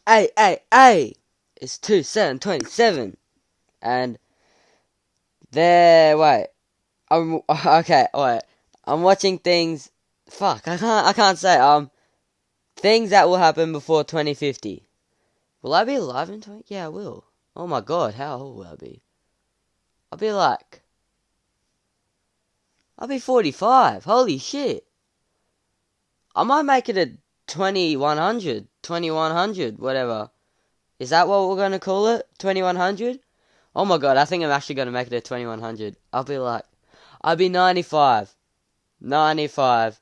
Hey, it's 2/7/27, and wait, okay, wait, I'm watching things, fuck, I can't say, things that will happen before 2050. Will I be alive in 20? Yeah, I will. Oh my god, how old will I be? I'll be like, I'll be 45, holy shit. I might make it a 2100, whatever. Is that what we're gonna call it? 2100? Oh my god, I think I'm actually gonna make it a 2100. I'll be 95. 95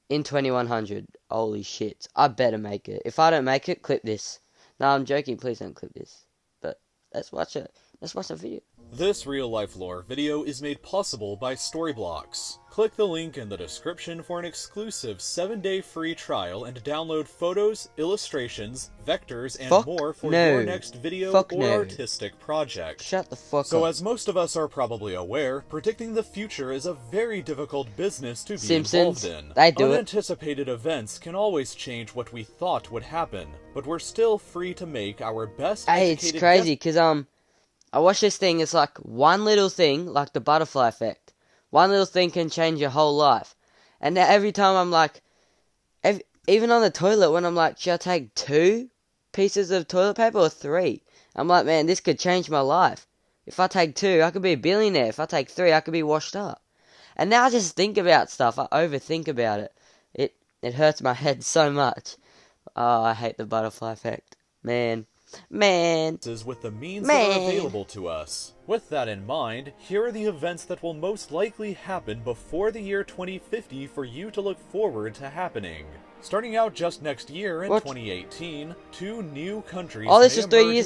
in 2100. Holy shit. I better make it. If I don't make it, clip this. No, I'm joking. Please don't clip this. But let's watch it. Let's watch the video. This real-life lore video is made possible by Storyblocks. Click the link in the description for an exclusive 7-day free trial and download photos, illustrations, vectors, and more for your next video or artistic project. Shut the fuck up. So as most of us are probably aware, predicting the future is a very difficult business to be involved in. Unanticipated events can always change what we thought would happen, but we're still free to make our best educated it's crazy, because, I watched this thing, it's like one little thing, like the butterfly effect. One little thing can change your whole life. And now every time I'm like, even on the toilet, when I'm like, should I take 2 pieces of toilet paper or 3? I'm like, man, this could change my life. If I take 2, I could be a billionaire. If I take 3, I could be washed up. And now I just think about stuff. I overthink about it. It hurts my head so much. Oh, I hate the butterfly effect. Man. With the means that are available to us. With that in mind, here are the events that will most likely happen before the year 2050 for you to look forward to happening. Starting out just next year in 2018, 2 new countries may emerge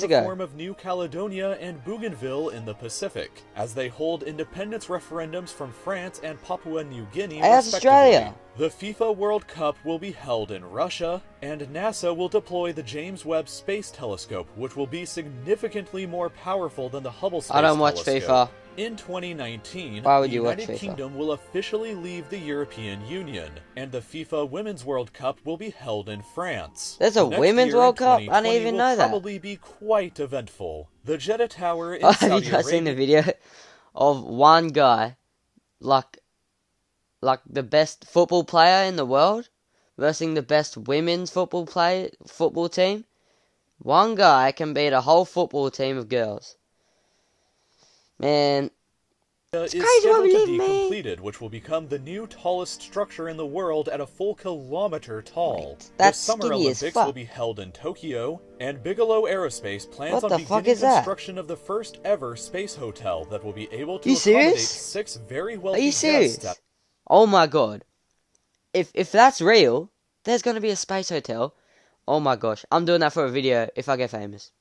in the form of New Caledonia and Bougainville in the Pacific, as they hold independence referendums from France and Papua New Guinea, respectively. The FIFA World Cup will be held in Russia, and NASA will deploy the James Webb Space Telescope, which will be significantly more powerful than the Hubble Space Telescope. I don't watch FIFA. In 2019, the United Kingdom will officially leave the European Union, and the FIFA Women's World Cup will be held in France. There's a Women's World Cup? I didn't even know that. Will probably be quite eventful. The Jeddah Tower in Saudi Arabia... Have you guys seen the video of one guy, like the best football player in the world, versus the best women's football team? One guy can beat a whole football team of girls. Man, it's crazy what we live, man. Completed, which will become the new tallest structure in the world at a full kilometer tall. Wait, that's the Summer Olympics will be held in Tokyo, and Bigelow Aerospace plans on beginning construction of the first ever space hotel that will be able to accommodate 6 very wealthy guests. Are you serious? Oh my god. If that's real, there's gonna be a space hotel. Oh my gosh. I'm doing that for a video if I get famous.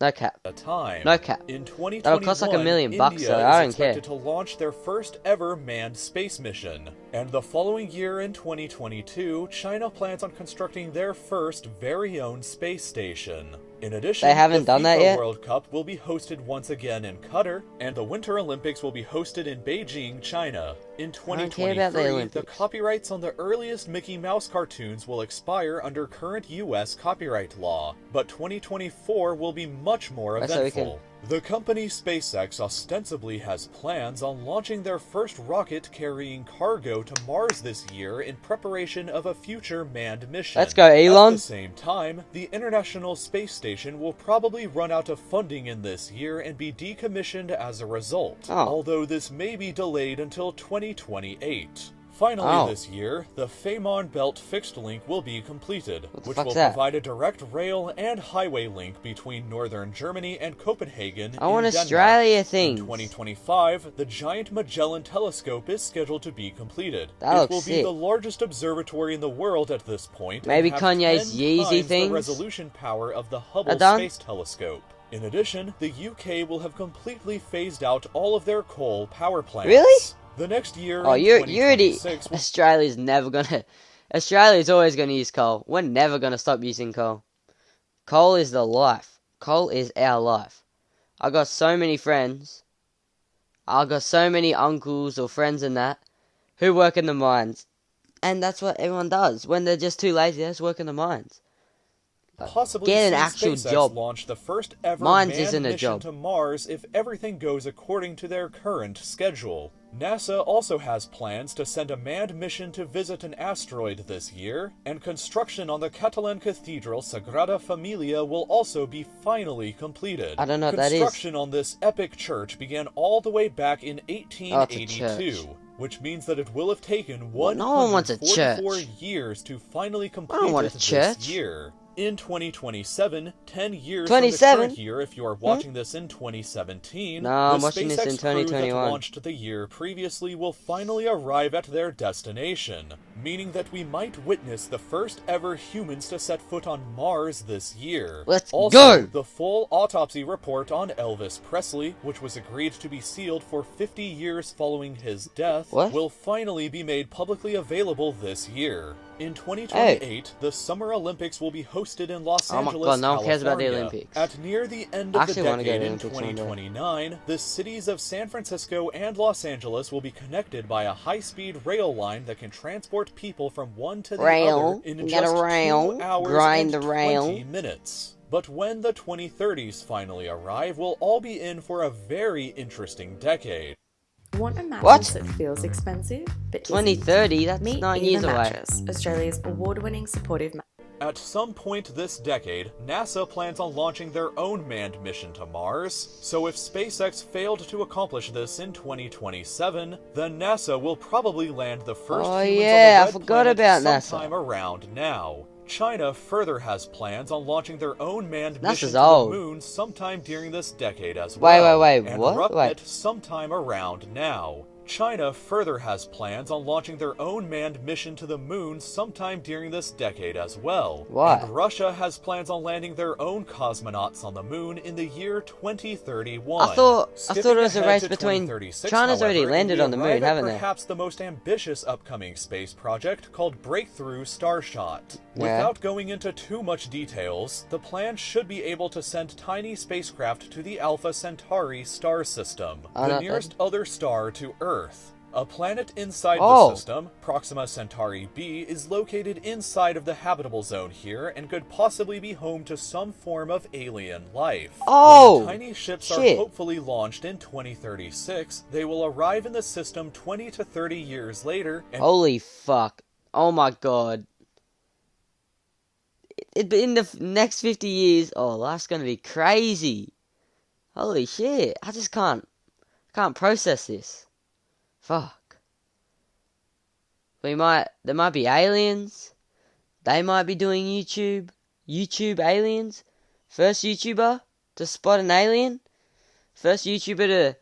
No cap. No cap. In 2021, that'll cost like $1 million, so I don't care. India is expected to launch their first ever manned space mission. And the following year in 2022, China plans on constructing their first very own space station. In addition, they haven't done that yet? The World Cup will be hosted once again in Qatar, and the Winter Olympics will be hosted in Beijing, China. In 2023, the copyrights on the earliest Mickey Mouse cartoons will expire under current US copyright law, but 2024 will be much more eventful. The company SpaceX ostensibly has plans on launching their first rocket carrying cargo to Mars this year in preparation of a future manned mission. Let's go, Elon! At the same time, the International Space Station will probably run out of funding in this year and be decommissioned as a result, although this may be delayed until 2028. Finally this year, the Fehmarn Belt fixed link will be completed, which will provide a direct rail and highway link between northern Germany and Copenhagen. I want Australia things. In 2025, the Giant Magellan Telescope is scheduled to be completed. It will be the largest observatory in the world at this point. Maybe Kanye's Yeezy things. The resolution power of the Hubble Space Telescope. In addition, the UK will have completely phased out all of their coal power plants. Really? The next year, Australia's never gonna... Australia's always gonna use coal. We're never gonna stop using coal. Coal is the life. Coal is our life. I got so many friends. I got so many uncles or friends and that who work in the mines. And that's what everyone does. When they're just too lazy, they just work in the mines. possibly Get an see actual SpaceX job. launch the first ever Mine manned isn't a mission job. to Mars if everything goes according to their current schedule. NASA also has plans to send a manned mission to visit an asteroid this year, and construction on the Catalan Cathedral Sagrada Familia will also be finally completed. I don't know what that is. Construction on this epic church began all the way back in Oh, it's a 1882. church. Which means that it will have taken Well, no one wants a 144 church. years to finally I complete don't want it a church. this year. In 2027, 10 years 27? from the current year, if you are watching this in 2017, No, I'm the watching this SpaceX in crew that 2021. launched the year previously will finally arrive at their destination, meaning that we might witness the first ever humans to set foot on Mars this year. Let's also, go! The full autopsy report on Elvis Presley, which was agreed to be sealed for 50 years following his death, What? will finally be made publicly available this year. In 2028, the Summer Olympics will be hosted in Los Oh my Angeles, God, no one cares about the California. Olympics. At near the end I of the actually wanna go to decade the in Olympics one day. 2029, the cities of San Francisco and Los Angeles will be connected by a high-speed rail line that can transport people from one to the Rail. other in You just gotta rail, 2 hours grind and the rail. 20 minutes. But when the 2030s finally arrive, we'll all be in for a very interesting decade. Want a mattress What? that feels expensive but isn't? 2030? That's Meet 9 Eva years away. Mattress, Australia's award-winning supportive At some point this decade, NASA plans on launching their own manned mission to Mars, so if SpaceX failed to accomplish this in 2027, then NASA will probably land the first Oh, humans yeah, on I the red forgot planet about NASA. sometime around now. China further has plans on launching their own manned NASA's mission to old. the moon sometime during this decade as Wait, well. wait, and what? RUPNET Wait. sometime around now. China further has plans on launching their own manned mission to the moon sometime during this decade as well. What? And Russia has plans on landing their own cosmonauts on the moon in the year 2031. I thought it Skipping was a ahead race to between 2036, China's already however, landed we on the moon, arrive at haven't they? perhaps the most ambitious upcoming space project called Breakthrough Starshot. Yeah. Without going into too much details, the plan should be able to send tiny spacecraft to the Alpha Centauri star system, the nearest other star to Earth. A planet inside the system, Proxima Centauri b, is located inside of the habitable zone here and could possibly be home to some form of alien life. Oh, When the tiny ships are shit. hopefully launched in 2036, they will arrive in the system 20 to 30 years later and Holy fuck. Oh my god. In the next 50 years, oh, life's gonna be crazy. Holy shit. I just can't process this. Fuck. There might be aliens. They might be doing YouTube aliens. First YouTuber to spot an alien. First YouTuber to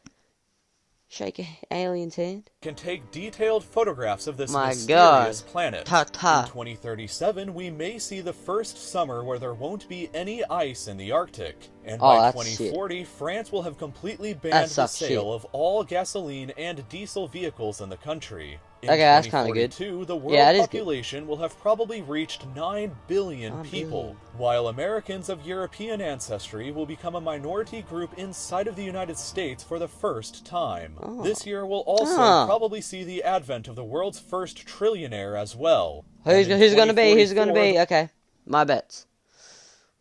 shake an alien's hand. can take detailed photographs of this My mysterious God. planet. Ta-ta. In 2037, we may see the first summer where there won't be any ice in the Arctic. And Oh, by that's 2040, France will have completely That banned the sucks sale shit. of all gasoline and diesel vehicles in the country. In Okay, that's kinda good. 2042, the world Yeah, it is good. population will have probably reached 9 billion 9 people, billion. while Americans of European ancestry will become a minority group inside of the United States for the first time. Oh. This year will also Ah. probably see the advent of the world's first trillionaire as well. Who's And in gonna be? 2044, Okay, my bets.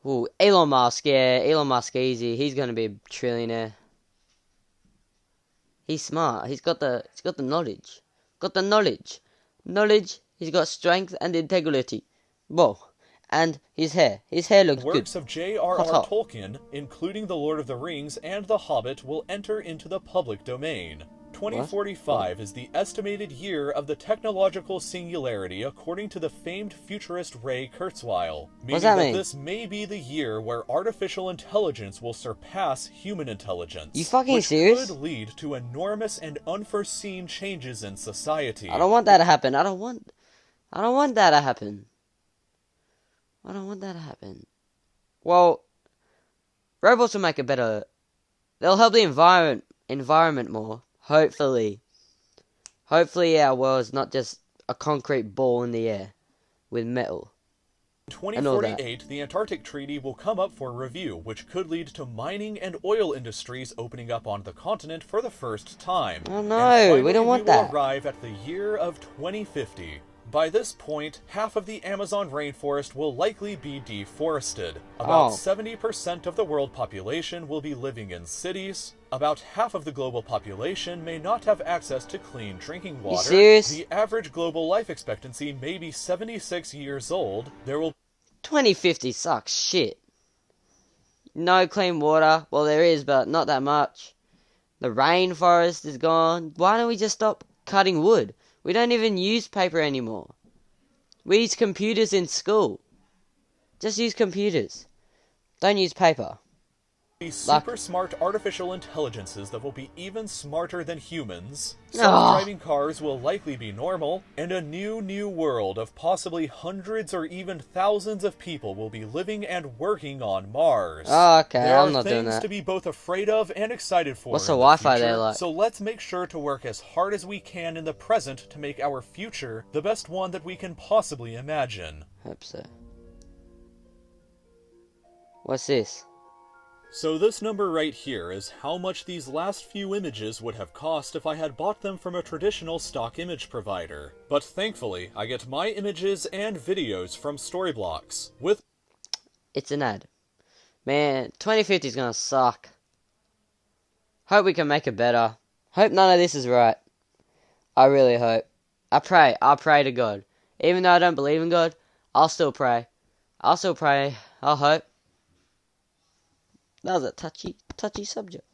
Ooh, Elon Musk. Yeah, Elon Musk easy. He's gonna be a trillionaire. He's smart. He's got the knowledge. Knowledge. He's got strength and integrity. Whoa, and his hair. His hair looks good. Works of J.R.R. Hot, hot. Tolkien, including The Lord of the Rings and The Hobbit, will enter into the public domain. 2045 is the estimated year of the technological singularity according to the famed futurist Ray Kurzweil, meaning that mean? this may be the year where artificial intelligence will surpass human intelligence. You fucking which serious? could lead to enormous and unforeseen changes in society. I don't want that to happen. I don't want that to happen. I don't want that to happen. Well, robots will make it better. They'll help the environment more. Hopefully our world's not just a concrete ball in the air with metal. In 2048, the Antarctic Treaty will come up for review, which could lead to mining and oil industries opening up on the continent for the first time. Oh And no, finally, we don't want we will that. arrive at the year of 2050. By this point, half of the Amazon rainforest will likely be deforested. About 70% of the world population will be living in cities. About half of the global population may not have access to clean drinking water. You serious? The average global life expectancy may be 76 years old. There will 2050 sucks shit. No clean water. Well, there is, but not that much. The rainforest is gone. Why don't we just stop cutting wood? We don't even use paper anymore. We use computers in school. Just use computers. Don't use paper. Be super smart artificial intelligences that will be even smarter than humans. Self-driving cars will likely be normal, and a new world of possibly hundreds or even thousands of people will be living and working on Mars. Oh, okay, there I'm are not doing things that. to be both afraid of and excited for. What's the in Wi-Fi future, there like? So let's make sure to work as hard as we can in the present to make our future the best one that we can possibly imagine. Hope so. What's this? So this number right here is how much these last few images would have cost if I had bought them from a traditional stock image provider. But thankfully, I get my images and videos from Storyblocks. It's an ad. Man, 2050 is gonna suck. Hope we can make it better. Hope none of this is right. I really hope. I pray to God. Even though I don't believe in God, I'll still pray. I'll hope. That was a touchy subject.